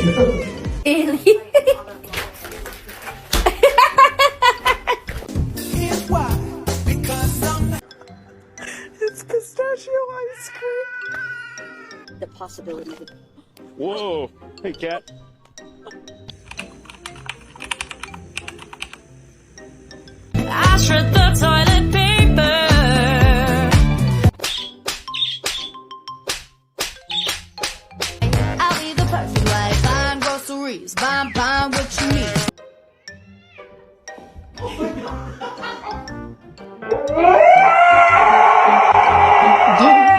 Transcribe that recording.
Alien. It's pistachio ice cream. The possibilities of Whoa. Hey, cat. I shred the toilet paper. I'll be the perfect life. Buying groceries, buying what you need.